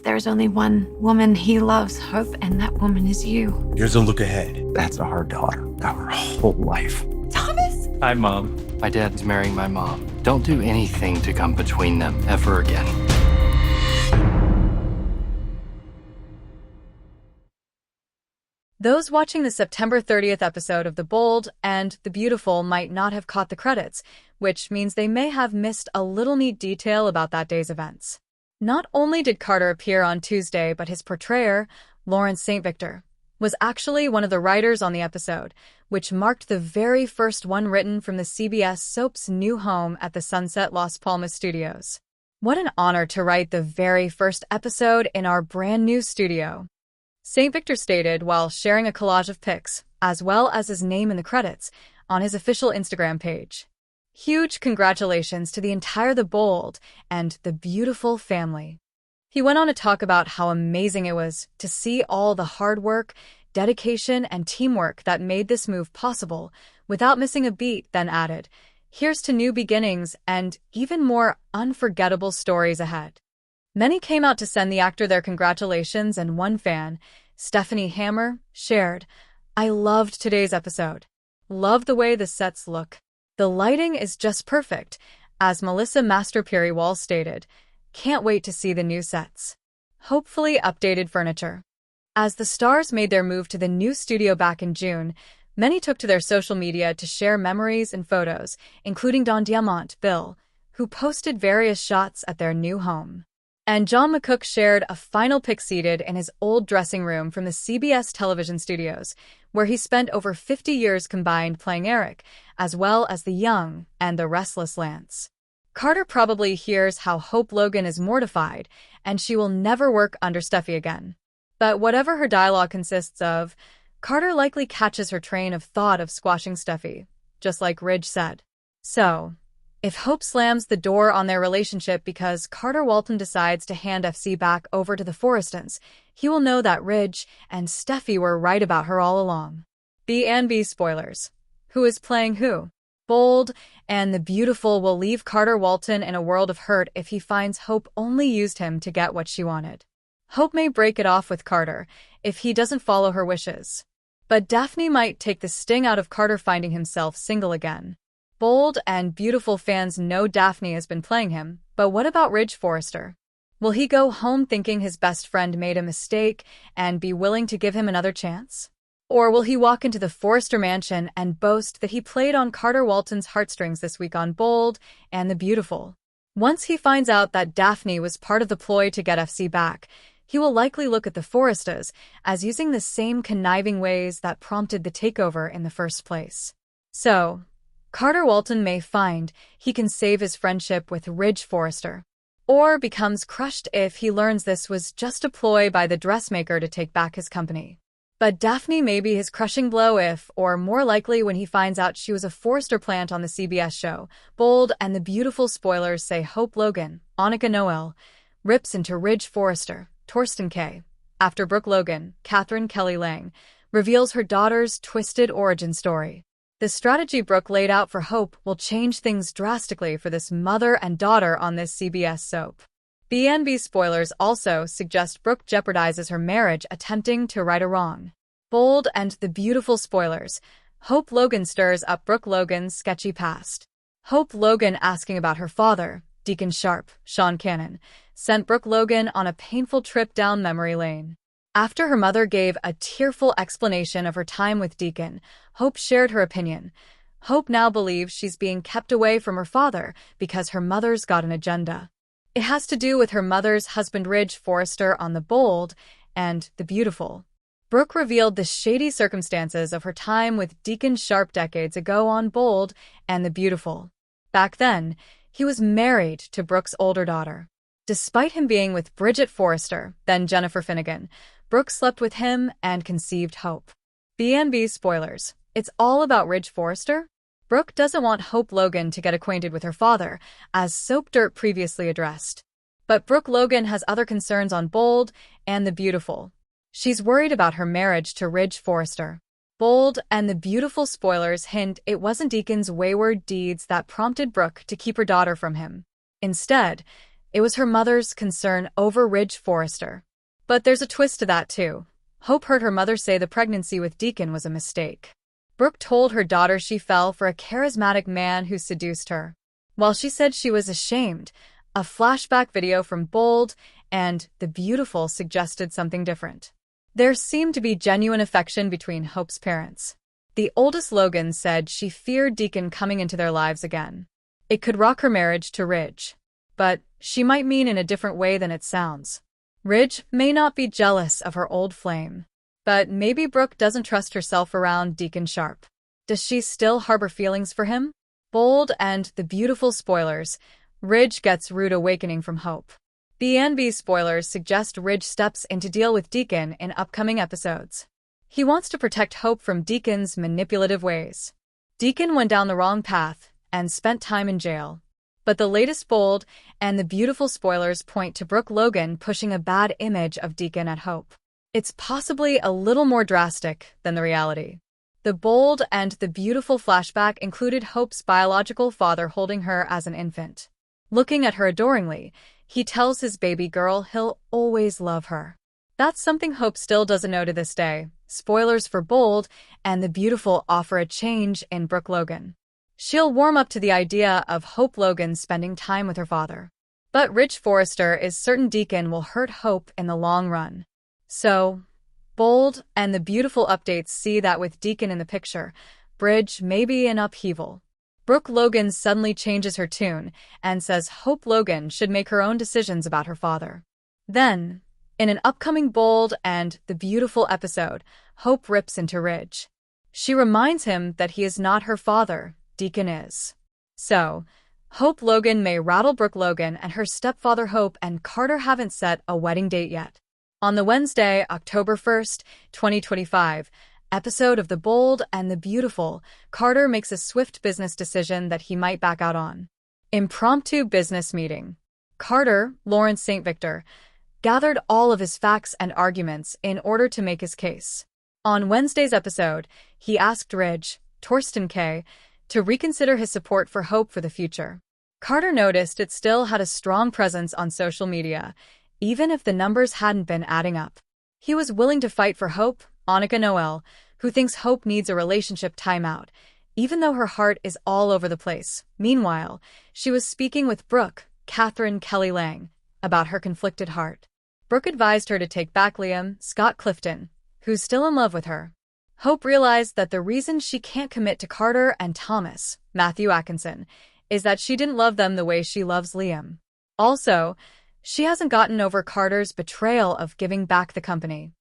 There's only one woman he loves, Hope, and that woman is you. Here's a look ahead. That's our daughter, our whole life. Thomas? Hi, Mom. My dad's marrying my mom. Don't do anything to come between them ever again. Those watching the September 30th episode of The Bold and The Beautiful might not have caught the credits, which means they may have missed a little neat detail about that day's events. Not only did Carter appear on Tuesday, but his portrayer, Lawrence St. Victor, was actually one of the writers on the episode, which marked the very first one written from the CBS soap's new home at the Sunset Las Palmas studios. What an honor to write the very first episode in our brand new studio. St. Victor stated while sharing a collage of pics, as well as his name in the credits, on his official Instagram page. Huge congratulations to the entire The Bold and The Beautiful family. He went on to talk about how amazing it was to see all the hard work, dedication, and teamwork that made this move possible without missing a beat, then added, "Here's to new beginnings and even more unforgettable stories ahead." Many came out to send the actor their congratulations, and one fan, Stephanie Hammer, shared, "I loved today's episode. Love the way the sets look. The lighting is just perfect," as Melissa Master-Perry-Wall stated. "Can't wait to see the new sets. Hopefully updated furniture." As the stars made their move to the new studio back in June, many took to their social media to share memories and photos, including Don Diamont, Bill, who posted various shots at their new home. And John McCook shared a final pic seated in his old dressing room from the CBS television studios, where he spent over 50 years combined playing Eric, as well as the young and the restless Lance. Carter probably hears how Hope Logan is mortified, and she will never work under Steffi again. But whatever her dialogue consists of, Carter likely catches her train of thought of squashing Steffi, just like Ridge said. So, if Hope slams the door on their relationship because Carter Walton decides to hand FC back over to the Forrestons, he will know that Ridge and Steffi were right about her all along. B&B spoilers. Who is playing who? Bold and the Beautiful will leave Carter Walton in a world of hurt if he finds Hope only used him to get what she wanted. Hope may break it off with Carter if he doesn't follow her wishes. But Daphne might take the sting out of Carter finding himself single again. Bold and Beautiful fans know Daphne has been playing him, but what about Ridge Forrester? Will he go home thinking his best friend made a mistake and be willing to give him another chance? Or will he walk into the Forrester mansion and boast that he played on Carter Walton's heartstrings this week on Bold and the Beautiful? Once he finds out that Daphne was part of the ploy to get FC back, he will likely look at the Forresters as using the same conniving ways that prompted the takeover in the first place. So, Carter Walton may find he can save his friendship with Ridge Forrester, or becomes crushed if he learns this was just a ploy by the dressmaker to take back his company. But Daphne may be his crushing blow if, or more likely when he finds out she was a Forrester plant on the CBS show. Bold and the Beautiful spoilers say Hope Logan, Annika Noel, rips into Ridge Forrester, Torsten K. After Brooke Logan, Catherine Kelly Lang, reveals her daughter's twisted origin story. The strategy Brooke laid out for Hope will change things drastically for this mother and daughter on this CBS soap. B&B spoilers also suggest Brooke jeopardizes her marriage attempting to right a wrong. Bold and the Beautiful spoilers. Hope Logan stirs up Brooke Logan's sketchy past. Hope Logan asking about her father, Deacon Sharp, Sean Cannon, sent Brooke Logan on a painful trip down memory lane. After her mother gave a tearful explanation of her time with Deacon, Hope shared her opinion. Hope now believes she's being kept away from her father because her mother's got an agenda. It has to do with her mother's husband Ridge Forrester on The Bold and The Beautiful. Brooke revealed the shady circumstances of her time with Deacon Sharp decades ago on Bold and The Beautiful. Back then, he was married to Brooke's older daughter. Despite him being with Bridget Forrester, then Jennifer Finnegan, Brooke slept with him and conceived Hope. B&B spoilers. It's all about Ridge Forrester? Brooke doesn't want Hope Logan to get acquainted with her father, as Soap Dirt previously addressed. But Brooke Logan has other concerns on Bold and the Beautiful. She's worried about her marriage to Ridge Forrester. Bold and the Beautiful spoilers hint it wasn't Deacon's wayward deeds that prompted Brooke to keep her daughter from him. Instead, It was her mother's concern over Ridge Forrester. But there's a twist to that, too. Hope heard her mother say the pregnancy with Deacon was a mistake. Brooke told her daughter she fell for a charismatic man who seduced her. While she said she was ashamed, a flashback video from Bold and The Beautiful suggested something different. There seemed to be genuine affection between Hope's parents. The oldest, Logan, said she feared Deacon coming into their lives again. It could rock her marriage to Ridge. But she might mean in a different way than it sounds. Ridge may not be jealous of her old flame. But maybe Brooke doesn't trust herself around Deacon Sharp. Does she still harbor feelings for him? Bold and The Beautiful spoilers. Ridge gets rude awakening from Hope. B&B spoilers suggest Ridge steps in to deal with Deacon in upcoming episodes. He wants to protect Hope from Deacon's manipulative ways. Deacon went down the wrong path and spent time in jail. But the latest Bold and The Beautiful spoilers point to Brooke Logan pushing a bad image of Deacon at Hope. It's possibly a little more drastic than the reality. The Bold and The Beautiful flashback included Hope's biological father holding her as an infant. Looking at her adoringly, he tells his baby girl he'll always love her. That's something Hope still doesn't know to this day. Spoilers for Bold and The Beautiful offer a change in Brooke Logan. She'll warm up to the idea of Hope Logan spending time with her father. But Ridge Forrester is certain Deacon will hurt Hope in the long run. So, Bold and The Beautiful updates see that with Deacon in the picture, Bridge may be in upheaval. Brooke Logan suddenly changes her tune and says Hope Logan should make her own decisions about her father. Then, in an upcoming Bold and The Beautiful episode, Hope rips into Ridge. She reminds him that he is not her father, Deacon is. So, Hope Logan may rattle Brooke Logan, and her stepfather Hope and Carter haven't set a wedding date yet. On the Wednesday, October 1st, 2025, episode of The Bold and The Beautiful, Carter makes a swift business decision that he might back out on. Impromptu business meeting. Carter, Lawrence St. Victor, gathered all of his facts and arguments in order to make his case. On Wednesday's episode, he asked Ridge, Torsten K., to reconsider his support for Hope for the future. Carter noticed it still had a strong presence on social media, even if the numbers hadn't been adding up. He was willing to fight for Hope, Annika Noel, who thinks Hope needs a relationship timeout, even though her heart is all over the place. Meanwhile, she was speaking with Brooke, Catherine Kelly Lang, about her conflicted heart. Brooke advised her to take back Liam, Scott Clifton, who's still in love with her. Hope realized that the reason she can't commit to Carter and Thomas, Matthew Atkinson, is that she didn't love them the way she loves Liam. Also, she hasn't gotten over Carter's betrayal of giving back the company.